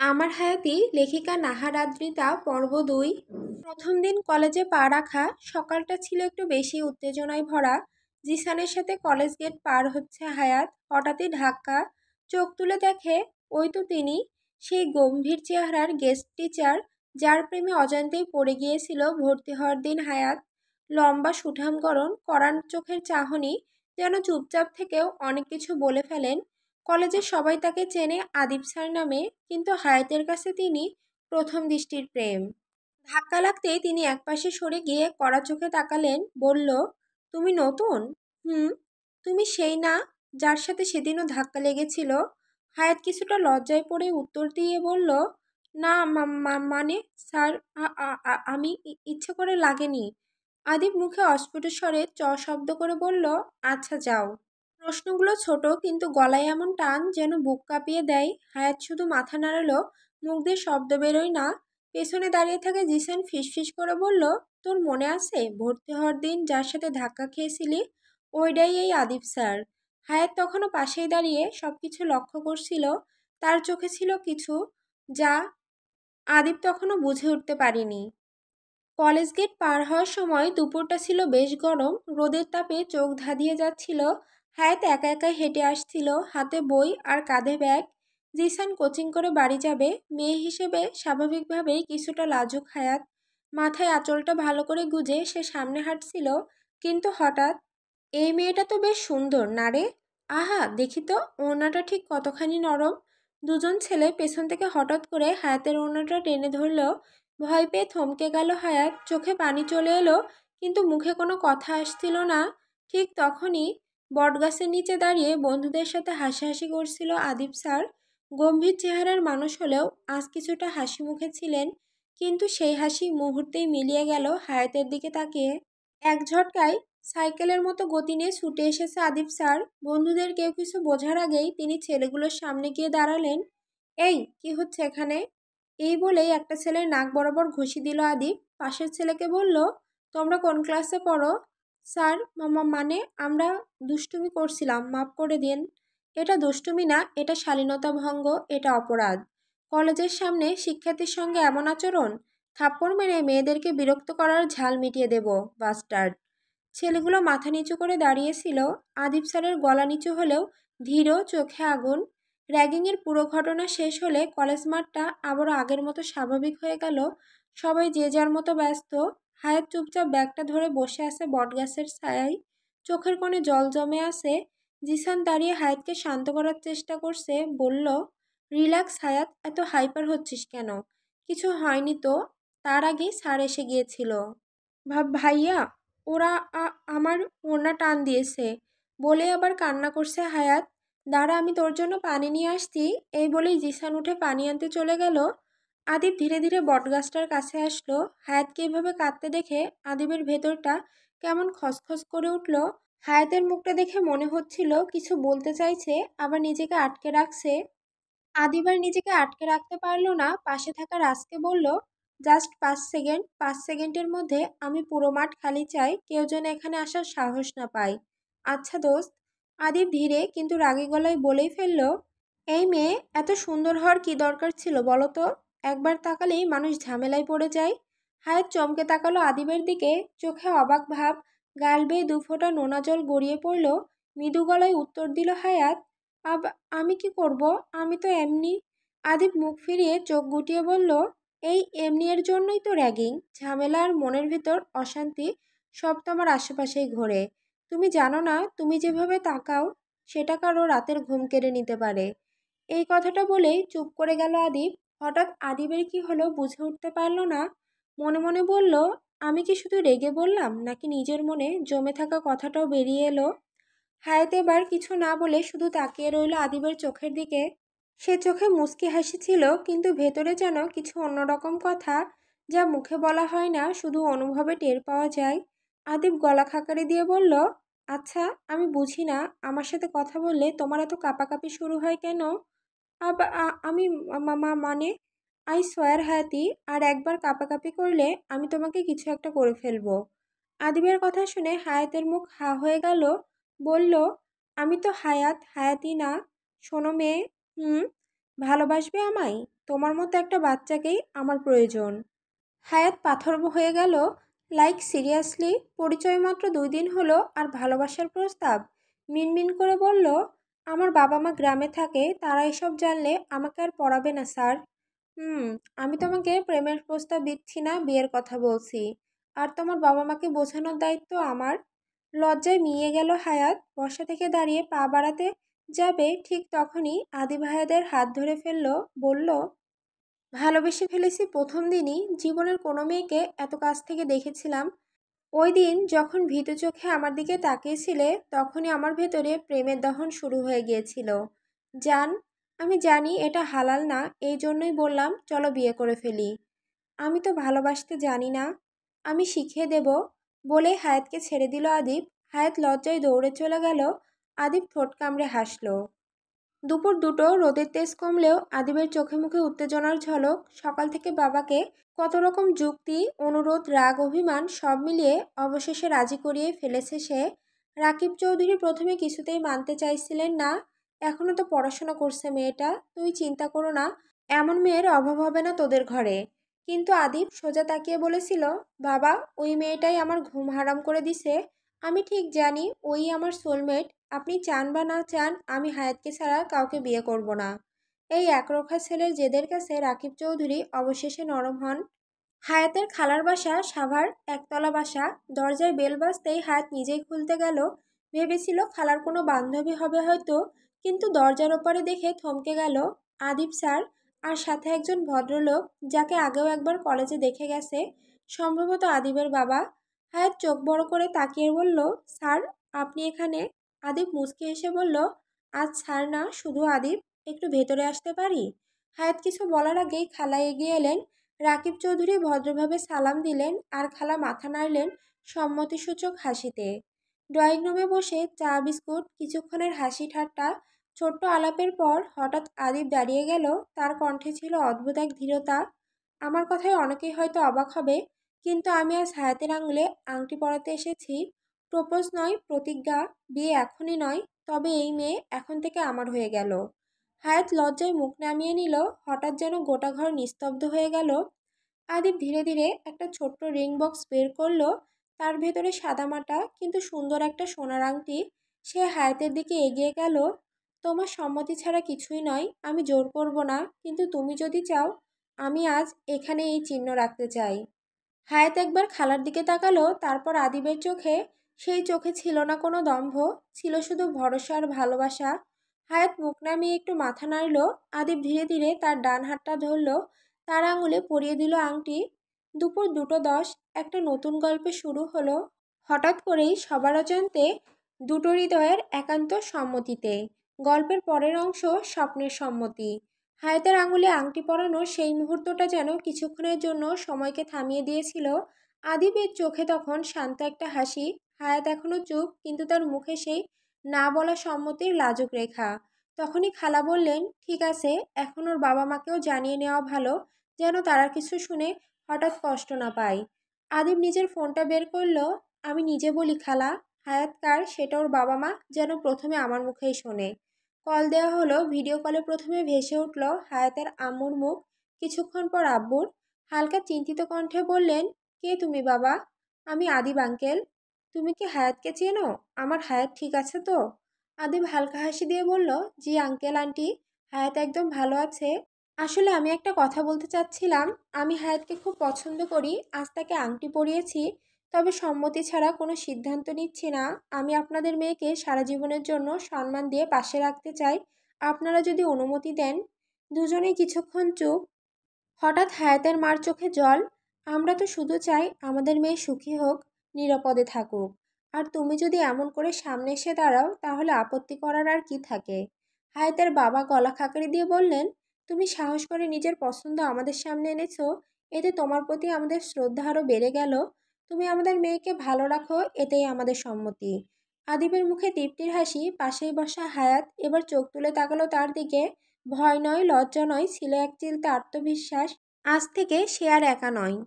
আমার হায়াতি লেখিকা নাহার আদ্রিতা পর্ব ২। প্রথম দিন কলেজে পা রাখা। সকালটা ছিল একটু বেশি উত্তেজনায় ভরা। জিসানের সাথে কলেজ গেট পার হচ্ছে হায়াত, হঠাৎই ধাক্কা। চোখ তুলে দেখে ওই তো তিনি, সেই গম্ভীর চেহারার গেস্ট টিচার যার প্রেমে অজান্তেই পড়ে গিয়েছিল ভর্তি হওয়ার দিন হায়াত। লম্বা সুঠাম গড়ন, কড়া চোখের চাহনি, যেন চুপচাপ থেকেও অনেক কিছু বলে ফেলেন। কলেজের সবাই তাকে চেনে আদিব স্যার নামে, কিন্তু হায়াতের কাছে তিনি প্রথম দৃষ্টির প্রেম। ধাক্কা লাগতেই তিনি একপাশে সরে গিয়ে কড়া চোখে তাকালেন, বলল, তুমি নতুন? হুম। তুমি সেই না যার সাথে সেদিনও ধাক্কা লেগেছিল? হায়াত কিছুটা লজ্জায় পড়ে উত্তর দিয়ে বলল, না মানে স্যার, আমি ইচ্ছে করে লাগেনি। আদিব মুখে অস্ফুট স্বরে শব্দ করে বলল, আচ্ছা যাও। প্রশ্নগুলো ছোট, কিন্তু গলায় এমন টান যেন বুক কাঁপিয়ে দেয়। হায়াত শুধু মাথা নাড়ালো, মুখ দিয়ে শব্দ বেরোয় না। পেছনে দাঁড়িয়ে থাকা জিসান ফিসফিস করে বলল, তোর মনে আছে ভর্তি হওয়ার দিন যার সাথে ধাক্কা খেয়েছিলি? ওইটাই এই আদিব স্যার। হায়াত তখনও পাশেই দাঁড়িয়ে সবকিছু লক্ষ্য করছিল। তার চোখে ছিল কিছু যা আদিব তখনও বুঝে উঠতে পারিনি। কলেজ গেট পার হওয়ার সময় দুপুরটা ছিল বেশ গরম, রোদের তাপে চোখ ধাঁধিয়ে যাচ্ছিল। হায়াত একা একাই হেঁটে আসছিল, হাতে বই আর কাঁধে ব্যাগ। জিসান কোচিং করে বাড়ি যাবে, মেয়ে হিসেবে স্বাভাবিকভাবেই কিছুটা লাজুক হায়াত। মাথায় আঁচলটা ভালো করে গুজে সে সামনে হাঁটছিল, কিন্তু হঠাৎ, এই মেয়েটা তো বেশ সুন্দর না রে? আহা, দেখি তো ওড়নাটা ঠিক কতখানি নরম। দুজন ছেলে পেছন থেকে হঠাৎ করে হায়াতের ওড়নাটা টেনে ধরল। ভয় পেয়ে থমকে গেল হায়াত, চোখে পানি চলে এলো, কিন্তু মুখে কোনো কথা আসছিল না। ঠিক তখনই বটগাছের নিচে দাঁড়িয়ে বন্ধুদের সাথে হাসাহাসি করছিল আদিব স্যার। গম্ভীর চেহারার মানুষ হলেও আজ কিছুটা হাসি মুখে ছিলেন, কিন্তু সেই হাসি মুহূর্তেই মিলিয়ে গেল হায়াতের দিকে তাকিয়ে। এক ঝটকায় সাইকেলের মতো গতি নিয়ে ছুটে এসেছে আদিব স্যার। বন্ধুদের কেউ কিছু বোঝার আগেই তিনি ছেলেগুলোর সামনে গিয়ে দাঁড়ালেন। এই, কি হচ্ছে এখানে? এই বলেই একটা ছেলের নাক বরাবর ঘুষি দিল আদিব। পাশের ছেলেকে বলল, তোমরা কোন ক্লাসে পড়ো? স্যার, মানে আমরা দুষ্টুমি করছিলাম, মাফ করে দিন। এটা দুষ্টুমি না, এটা শালীনতা ভঙ্গ, এটা অপরাধ। কলেজের সামনে শিক্ষার্থীর সঙ্গে এমন আচরণ? থাপ্পড় মেরে মেয়েদেরকে বিরক্ত করার ঝাল মিটিয়ে দেব, বাস্টার্ড। ছেলেগুলো মাথা নিচু করে দাঁড়িয়েছিল। আদিব স্যারের গলা নিচু হলেও ধীর, চোখে আগুন। র্যাগিংয়ের পুরো ঘটনা শেষ হলে কলেজ মাঠটা আবারও আগের মতো স্বাভাবিক হয়ে গেল। সবাই যে যার মতো ব্যস্ত। হায়াত চুপচাপ ব্যাগটা ধরে বসে আছে বটগাছের ছায়ায়, চোখের কোণে জল জমে আছে। জিসান দাঁড়িয়ে হায়াতকে শান্ত করার চেষ্টা করছে, বলল, রিল্যাক্স হায়াত, এত হাইপার হচ্ছিস কেন? কিছু হয়নি তো। তার আগেই স্যার এসে গিয়েছিল। ভাইয়া, ওরা আমার ওড়না টান দিয়েছে বলে আবার কান্না করছে হায়াত। দাঁড়া, আমি তোর জন্য পানি নিয়ে আসছি। এই বলেই জিসান উঠে পানি আনতে চলে গেল। আদিব ধীরে ধীরে বটগাছটার কাছে আসলো। হায়াতকে এভাবে কাঁদতে দেখে আদিবের ভেতরটা কেমন খসখস করে উঠল। হায়াতের মুখটা দেখে মনে হচ্ছিল কিছু বলতে চাইছে, আবার নিজেকে আটকে রাখছে। আদিব আর নিজেকে আটকে রাখতে পারল না, পাশে থাকা রাজকে বলল, জাস্ট 5 সেকেন্ড, 5 সেকেন্ডের মধ্যে আমি পুরো মাঠ খালি চাই, কেউ যেন এখানে আসার সাহস না পায়। আচ্ছা দোস্ত। আদিব ধীরে কিন্তু রাগী গলায় বলেই ফেলল, এই মেয়ে, এত সুন্দর হওয়ার কি দরকার ছিল বলো তো? একবার তাকালেই মানুষ ঝামেলায় পড়ে যায়। হায়াত চমকে তাকালো আদিবের দিকে, চোখে অবাক ভাব, গাল বেয়ে 2 ফোঁটা নোনা জল গড়িয়ে পড়ল। মৃদু গলায় উত্তর দিল হায়াত, আব আমি কি করব? আমি তো এমনি। আদিব মুখ ফিরিয়ে চোখ গুটিয়ে বলল, এই এমনি এর জন্যই তো র্যাগিং, ঝামেলা আর মনের ভিতর অশান্তি সব তোমার আশেপাশেই ঘোরে। তুমি জানো না, তুমি যেভাবে তাকাও সেটা কারো রাতের ঘুম কেড়ে নিতে পারে। এই কথাটা বলেই চুপ করে গেল আদিব। হঠাৎ আদিবের কি হলো বুঝে উঠতে পারল না। মনে মনে বলল, আমি কি শুধু রেগে বললাম, নাকি নিজের মনে জমে থাকা কথাটাও বেরিয়ে এলো? হায়াত এবার কিছু না বলে শুধু তাকিয়ে রইল আদিবের চোখের দিকে। সে চোখে মুচকি হাসি ছিল, কিন্তু ভেতরে যেন কিছু অন্যরকম কথা, যা মুখে বলা হয় না, শুধু অনুভবে টের পাওয়া যায়। আদিব গলা খাকারি দিয়ে বলল, আচ্ছা, আমি বুঝি না, আমার সাথে কথা বললে তোমার এত কাঁপাকাঁপি শুরু হয় কেন? আমি মানে, আই সোয়ার হায়াতি, আর একবার কাঁপাকাঁপি করলে আমি তোমাকে কিছু একটা করে ফেলবো। আদিবের কথা শুনে হায়াতের মুখ হা হয়ে গেল। বলল, আমি তো হায়াত, হায়াতি না। শোনো মেয়ে, হুম, ভালোবাসবে আমায়? তোমার মতো একটা বাচ্চাকেই আমার প্রয়োজন। হায়াত পাথর হয়ে গেল। লাইক সিরিয়াসলি, পরিচয় মাত্র 2 দিন হলো আর ভালোবাসার প্রস্তাব? মিনমিন করে বলল, আমার বাবা মা গ্রামে থাকে, তারা এসব জানলে আমাকে আর পড়াবে না স্যার। হুম, আমি তোমাকে প্রেমের প্রস্তাব দিচ্ছি না, বিয়ের কথা বলছি। আর তোমার বাবা মাকে বোঝানোর দায়িত্ব আমার। লজ্জায় মিয়ে গেল হায়াত। বসা থেকে দাঁড়িয়ে পা বাড়াতে যাবে, ঠিক তখনই আদি ভাইয়াদের হাত ধরে ফেললো, বলল, ভালোবেসে ফেলেছি প্রথম দিনই। জীবনের কোনো মেয়েকে এত কাছ থেকে দেখেছিলাম ওই দিন যখন ভীতু চোখে আমার দিকে তাকিয়েছিলে, তখনই আমার ভেতরে প্রেমের দহন শুরু হয়ে গিয়েছিল। জান, আমি জানি এটা হালাল না, এই জন্যই বললাম চলো বিয়ে করে ফেলি। আমি তো ভালোবাসতে জানি না, আমি শিখিয়ে দেব। বলে হায়াতকে ছেড়ে দিল আদিব। হায়াত লজ্জায় দৌড়ে চলে গেল। আদিব ঠোঁট কামড়ে হাসল। দুপুর 2টো, রোদের তেজ কমলেও আদিবের চোখে মুখে উত্তেজনার ঝলক। সকাল থেকে বাবাকে কত রকম যুক্তি, অনুরোধ, রাগ, অভিমান সব মিলিয়ে অবশেষে রাজি করিয়ে ফেলেছে সে। রাকিব চৌধুরী প্রথমে কিছুতেই মানতে চাইছিলেন না। এখনো তো পড়াশোনা করছে মেয়েটা, তুই চিন্তা করো না, এমন মেয়ের অভাব হবে না তোদের ঘরে। কিন্তু আদিব সোজা তাকিয়ে বলেছিল, বাবা, ওই মেয়েটাই আমার ঘুম হারাম করে দিছে। আমি ঠিক জানি ওই আমার সোলমেট। আপনি চান বা না চান, আমি হায়াতকে ছাড়া কাউকে বিয়ে করব না। এই একরোখা ছেলের জেদের কাছে রাকিব চৌধুরী অবশেষে নরম হন। হায়াতের খালার বাসা সাভার, একতলা বাসা। দরজায় বেল বাজতেই হায়াত নিজেই খুলতে গেল। ভেবেছিল খালার কোনো বান্ধবী হবে হয়তো, কিন্তু দরজার ওপারে দেখে থমকে গেল। আদিব স্যার, আর সাথে একজন ভদ্রলোক, যাকে আগেও একবার কলেজে দেখে গেছে, সম্ভবত আদিবের বাবা। হায়াত চোখ বড় করে তাকিয়ে বলল, স্যার, আপনি এখানে? আদিব মুচকি হেসে বলল, আজ স্যার না, শুধু আদিব। একটু ভেতরে আসতে পারি? হায়াত কিছু বলার আগেই খালা এগিয়ে এলেন। রাকিব চৌধুরী ভদ্রভাবে সালাম দিলেন আর খালা মাথা নাড়লেন সম্মতিসূচক হাসিতে। ড্রয়িং রুমে বসে চা বিস্কুট, কিছুক্ষণের হাসি ঠাট্টা, ছোট্ট আলাপের পর হঠাৎ আদিব দাঁড়িয়ে গেল। তার কণ্ঠে ছিল অদ্ভুত এক দৃঢ়তা। আমার কথায় অনেকেই হয়তো অবাক হবে, কিন্তু আমি আজ হায়াতের আঙুলে আংটি পরাতে এসেছি। প্রপোজ নয়, প্রতিজ্ঞা। বিয়ে এখনই নয়, তবে এই মেয়ে এখন থেকে আমার হয়ে গেল। হায়াত লজ্জায় মুখ নামিয়ে নিল। হঠাৎ যেন গোটা ঘর নিস্তব্ধ হয়ে গেল। আদিব ধীরে ধীরে একটা ছোট্ট রিং বক্স বের করলো। তার ভেতরে সাদামাটা কিন্তু সুন্দর একটা সোনার আংটি। সে হায়াতের দিকে এগিয়ে গেল। তোমার সম্মতি ছাড়া কিছুই নয়, আমি জোর করব না, কিন্তু তুমি যদি চাও, আমি আজ এখানে এই চিহ্ন রাখতে চাই। হায়াত একবার খালার দিকে তাকালো, তারপর আদিবের চোখে। সেই চোখে ছিল না কোনো দম্ভ, ছিল শুধু ভরসা আর ভালোবাসা। হায়াত মুখ নামিয়ে একটু মাথা নাড়ল। আদিব ধীরে ধীরে তার ডান হাতটা ধরল, তার আঙুলে পরিয়ে দিল আংটি। দুপুর 2:10, একটা নতুন গল্পে শুরু হলো। হঠাৎ করেই সবার অজান্তে, দুটো হৃদয়ের একান্ত সম্মতিতে। গল্পের পরের অংশ, স্বপ্নের সম্মতি। হায়াতের আঙুলে আংটি পরানোর সেই মুহূর্তটা যেন কিছুক্ষণের জন্য সময়কে থামিয়ে দিয়েছিল। আদিবের চোখে তখন শান্ত একটা হাসি। হায়াত এখনো চুপ, কিন্তু তার মুখে সেই না বলা সম্মতির লাজুক রেখা। তখনই খালা বললেন, ঠিক আছে, এখন ওর বাবা মাকেও জানিয়ে নেওয়া ভালো, যেন তারা কিছু শুনে হঠাৎ কষ্ট না পায়। আদিব নিজের ফোনটা বের করলো। আমি নিজে বলি খালা, হায়াত কার সেটা ওর বাবা মা যেন প্রথমে আমার মুখেই শোনে। কল দেওয়া হলো। ভিডিও কলে প্রথমে ভেসে উঠল হায়াতের আম্মুর মুখ, কিছুক্ষণ পর আব্বুর। হালকা চিন্তিত কণ্ঠে বললেন, কে তুমি বাবা? আমি আদিব আঙ্কেল। তুমি কি হায়াতকে চেনো? আমার হায়াত ঠিক আছে তো? আদিব হালকা হাসি দিয়ে বলল, জি আঙ্কেল আন্টি, হায়াত একদম ভালো আছে। আসলে আমি একটা কথা বলতে চাচ্ছিলাম। আমি হায়াতকে খুব পছন্দ করি, আজ তাকে আংটি পরিয়েছি। তবে সম্মতি ছাড়া কোনো সিদ্ধান্ত নিচ্ছি না। আমি আপনাদের মেয়েকে সারা জীবনের জন্য সম্মান দিয়ে পাশে রাখতে চাই। আপনারা যদি অনুমতি দেন। দুজনেই কিছুক্ষণ চুপ। হঠাৎ হায়াতের মার চোখে জল। আমরা তো শুধু চাই আমাদের মেয়ে সুখী হোক, নিরাপদে থাকুক। আর তুমি যদি এমন করে সামনে এসে দাঁড়াও, তাহলে আপত্তি করার আর কি থাকে? হায়াতের বাবা গলা খাকারি দিয়ে বললেন, তুমি সাহস করে নিজের পছন্দ আমাদের সামনে এনেছো, এতে তোমার প্রতি আমাদের শ্রদ্ধা আরও বেড়ে গেল। তুমি আমাদের মেয়েকে ভালো রাখো, এতেই আমাদের সম্মতি। আদিবের মুখে তৃপ্তির হাসি। পাশেই বসা হায়াত এবার চোখ তুলে তাকালো তার দিকে। ভয় নয়, লজ্জা নয়, ছিল এক চিলতে আত্মবিশ্বাস। আজ থেকে সে আর একা নয়।